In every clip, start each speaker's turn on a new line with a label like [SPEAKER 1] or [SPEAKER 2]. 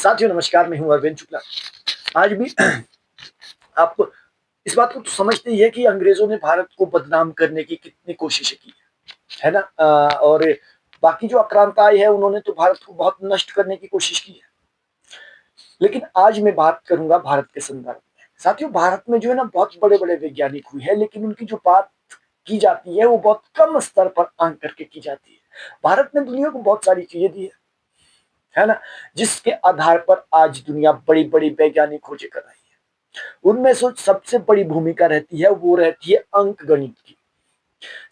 [SPEAKER 1] साथियों नमस्कार, मैं हूं अरविंद शुक्ला। आज भी आपको इस बात को तो समझते ही है कि अंग्रेजों ने भारत को बदनाम करने की कितनी कोशिशें की है ना। और बाकी जो आक्रांताएं है उन्होंने तो भारत को बहुत नष्ट करने की कोशिश की है। लेकिन आज मैं बात करूंगा भारत के संदर्भ में। साथियों, भारत में जो है ना बहुत बड़े बड़े वैज्ञानिक हुए हैं, लेकिन उनकी जो बात की जाती है वो बहुत कम स्तर पर आंक करके की जाती है। भारत ने दुनिया को बहुत सारी चीजें दी है ना, जिसके आधार पर आज दुनिया बड़ी बड़ी वैज्ञानिक खोजें कर रही है। उनमें से सबसे बड़ी भूमिका रहती है, वो रहती है अंक गणित की।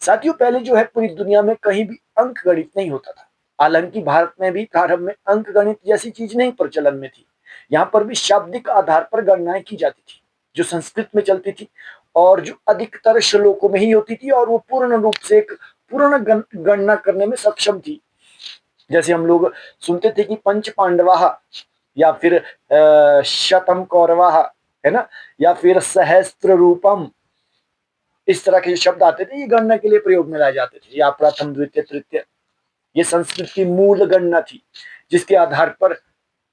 [SPEAKER 1] साथियों, पहले जो है पूरी दुनिया में कहीं भी अंक गणित नहीं होता था। हालांकि भारत में भी प्रारंभ में अंक गणित जैसी चीज नहीं प्रचलन में थी। यहाँ पर भी शाब्दिक आधार पर गणनाएं की जाती थी, जो संस्कृत में चलती थी और जो अधिकतर श्लोकों में ही होती थी, और वो पूर्ण रूप से एक पूर्ण गणना करने में सक्षम थी। जैसे हम लोग सुनते थे कि पंच पांडवाः, या फिर शतम कौरवाः, है ना, या फिर सहस्त्र रूपम। इस तरह के जो शब्द आते थे ये गणना के लिए प्रयोग में लाए जाते थे, या प्रथम द्वितीय तृतीय। ये संस्कृत की मूल गणना थी, जिसके आधार पर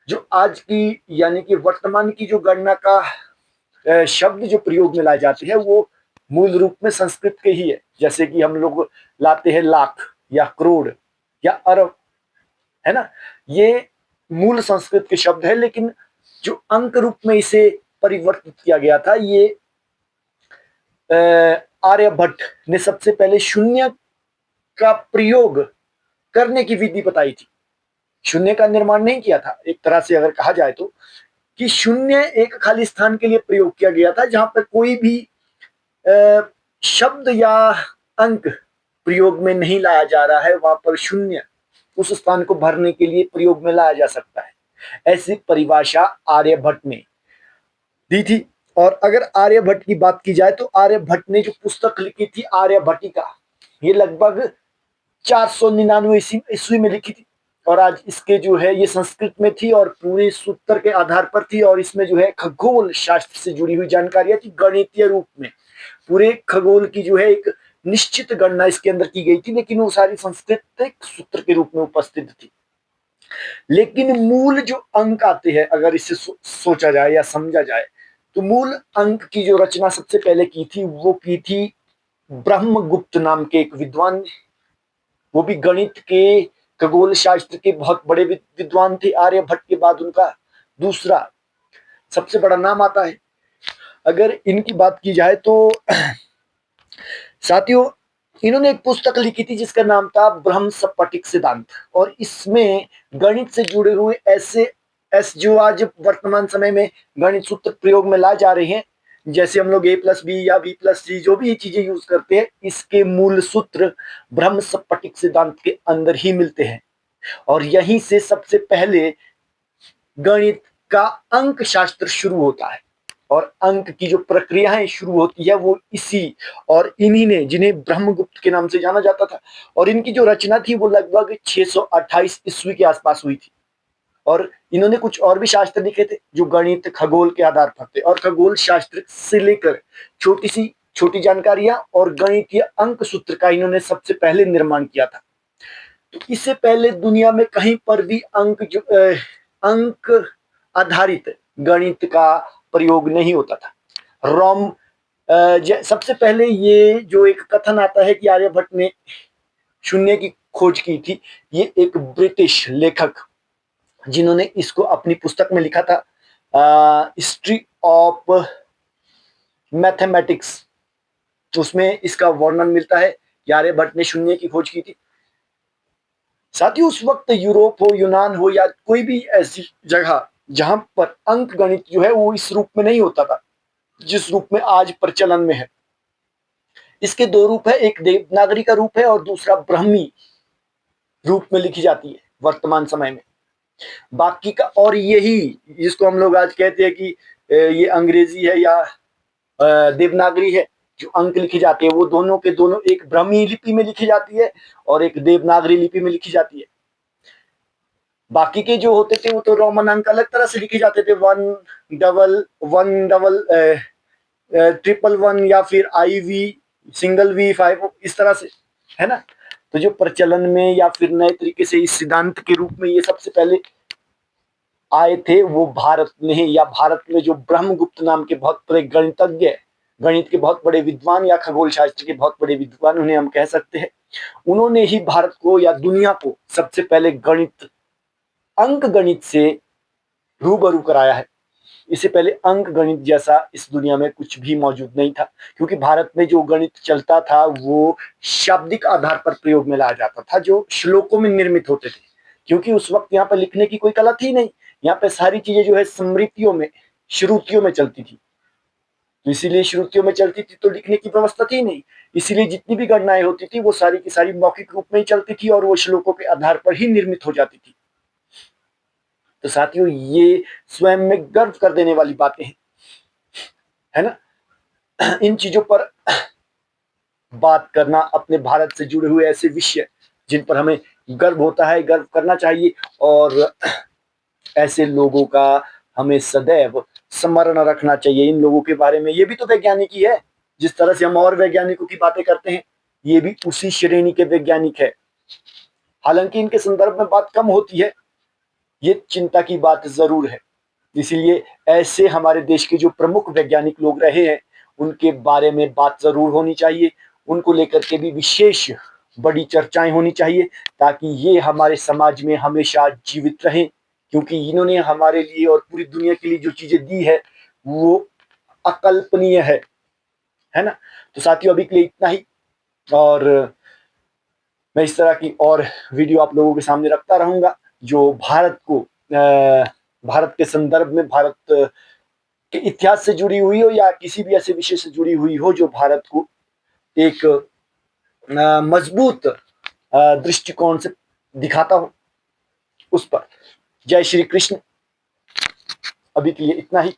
[SPEAKER 1] जो आज की यानी कि वर्तमान की जो गणना का शब्द जो प्रयोग में लाए जाते हैं वो मूल रूप में संस्कृत के ही है। जैसे कि हम लोग लाते हैं लाख या करोड़ या अरब, है ना। ये मूल संस्कृत के शब्द है, लेकिन जो अंक रूप में इसे परिवर्तित किया गया था, ये आर्यभट्ट ने सबसे पहले शून्य का प्रयोग करने की विधि बताई थी। शून्य का निर्माण नहीं किया था, एक तरह से अगर कहा जाए तो, कि शून्य एक खाली स्थान के लिए प्रयोग किया गया था, जहां पर कोई भी शब्द या अंक प्रयोग में नहीं लाया जा रहा है, वहां पर शून्य उस स्थान को भरने के लिए प्रयोग में लाया जा सकता है। ऐसी परिभाषा आर्यभट्ट ने दी थी। और अगर आर्यभट्ट की बात की जाए तो आर्यभट्ट ने जो पुस्तक लिखी थी आर्यभट्टिका, ये लगभग 499 ईस्वी में लिखी थी। और आज इसके जो है ये संस्कृत में थी और पूरे सूत्र के आधार पर थी, और इसमें जो है खगोल शास्त्र से जुड़ी हुई जानकारियां थी गणितीय रूप में। पूरे खगोल की जो है एक निश्चित गणना इसके अंदर की गई थी, लेकिन वो सारी सांस्कृतिक सूत्र के रूप में उपस्थित थी। लेकिन मूल जो अंक आते हैं, अगर इसे सोचा जाए या समझा जाए, तो मूल अंक की जो रचना सबसे पहले की थी वो की थी ब्रह्मगुप्त नाम के एक विद्वान ने। वो भी गणित के, खगोल शास्त्र के बहुत बड़े विद्वान थे। आर्यभट्ट के बाद उनका दूसरा सबसे बड़ा नाम आता है। अगर इनकी बात की जाए तो साथियों, इन्होंने एक पुस्तक लिखी थी जिसका नाम था ब्रह्मस्फटिक सिद्धांत, और इसमें गणित से जुड़े हुए ऐसे जो आज वर्तमान समय में गणित सूत्र प्रयोग में लाए जा रहे हैं, जैसे हम लोग a+b या b+c जो भी चीजें यूज करते हैं, इसके मूल सूत्र ब्रह्मस्फटिक सिद्धांत के अंदर ही मिलते हैं। और यहीं से सबसे पहले गणित का अंक शास्त्र शुरू होता है, और अंक की जो प्रक्रियाएं शुरू होती है वो इसी और इन्हीं ने, जिन्हें ब्रह्मगुप्त के नाम से जाना जाता था, और इनकी जो रचना थी वो लगभग 628 ईस्वी के आसपास हुई थी। और इन्होंने कुछ और भी शास्त्र लिखे थे जो गणित खगोल के आधार पर थे, और खगोल शास्त्र से लेकर छोटी जानकारियां और गणितीय अंक सूत्र का इन्होंने सबसे पहले निर्माण किया था। तो इससे पहले दुनिया में कहीं पर भी अंक आधारित गणित का प्रयोग नहीं होता था। रोम सबसे पहले ये जो एक कथन आता है कि आर्यभट्ट ने शून्य की खोज की थी, ये एक ब्रिटिश लेखक जिन्होंने इसको अपनी पुस्तक में लिखा था, हिस्ट्री ऑफ मैथमेटिक्स। उसमें इसका वर्णन मिलता है कि आर्यभट्ट ने शून्य की खोज की थी। साथ ही उस वक्त यूरोप हो, यूनान हो, या कोई भी ऐसी जगह जहां पर अंक गणित जो है वो इस रूप में नहीं होता था जिस रूप में आज प्रचलन में है। इसके दो रूप है, एक देवनागरी का रूप है और दूसरा ब्राह्मी रूप में लिखी जाती है वर्तमान समय में। बाकी का, और यही जिसको हम लोग आज कहते हैं कि ये अंग्रेजी है या देवनागरी है, जो अंक लिखी जाती है वो दोनों के दोनों एक ब्राह्मी लिपि में लिखी जाती है और एक देवनागरी लिपि में लिखी जाती है। बाकी के जो होते थे वो तो रोमन अंक अलग तरह से लिखे जाते थे, 1 डबल ट्रिपल 1 या फिर IV सिंगल V5, इस तरह से, है ना। तो जो प्रचलन में या फिर नए तरीके से इस सिद्धांत के रूप में ये सबसे पहले आए थे वो भारत में, या भारत में जो ब्रह्मगुप्त नाम के बहुत बड़े गणितज्ञ, गणित के बहुत बड़े विद्वान या खगोल शास्त्र के बहुत बड़े विद्वान उन्हें हम कह सकते हैं, उन्होंने ही भारत को या दुनिया को सबसे पहले गणित, अंक गणित से रूबरू कराया है। इससे पहले अंक गणित जैसा इस दुनिया में कुछ भी मौजूद नहीं था, क्योंकि भारत में जो गणित चलता था वो शाब्दिक आधार पर प्रयोग में लाया जाता था, जो श्लोकों में निर्मित होते थे, क्योंकि उस वक्त यहाँ पर लिखने की कोई कला थी नहीं। यहाँ पे सारी चीजें जो है स्मृतियों में, श्रुतियों में चलती थी, तो इसीलिए श्रुतियों में चलती थी तो लिखने की व्यवस्था थी नहीं, इसीलिए जितनी भी गणनाएं होती थी वो सारी की सारी मौखिक रूप में ही चलती थी और वो श्लोकों के आधार पर ही निर्मित हो जाती थी। तो साथियों, ये स्वयं में गर्व कर देने वाली बातें हैं, है ना। इन चीजों पर बात करना, अपने भारत से जुड़े हुए ऐसे विषय जिन पर हमें गर्व होता है, गर्व करना चाहिए, और ऐसे लोगों का हमें सदैव स्मरण रखना चाहिए। इन लोगों के बारे में, ये भी तो वैज्ञानिक ही है, जिस तरह से हम और वैज्ञानिकों की बातें करते हैं, ये भी उसी श्रेणी के वैज्ञानिक है। हालांकि इनके संदर्भ में बात कम होती है, ये चिंता की बात जरूर है। इसीलिए ऐसे हमारे देश के जो प्रमुख वैज्ञानिक लोग रहे हैं उनके बारे में बात जरूर होनी चाहिए, उनको लेकर के भी विशेष बड़ी चर्चाएं होनी चाहिए, ताकि ये हमारे समाज में हमेशा जीवित रहें, क्योंकि इन्होंने हमारे लिए और पूरी दुनिया के लिए जो चीजें दी है वो अकल्पनीय है ना। तो साथियों, अभी के लिए इतना ही, और मैं इस तरह की और वीडियो आप लोगों के सामने रखता रहूंगा जो भारत को, भारत के संदर्भ में, भारत के इतिहास से जुड़ी हुई हो या किसी भी ऐसे विषय से जुड़ी हुई हो जो भारत को एक मजबूत दृष्टिकोण से दिखाता हो, उस पर। जय श्री कृष्ण। अभी के लिए इतना ही।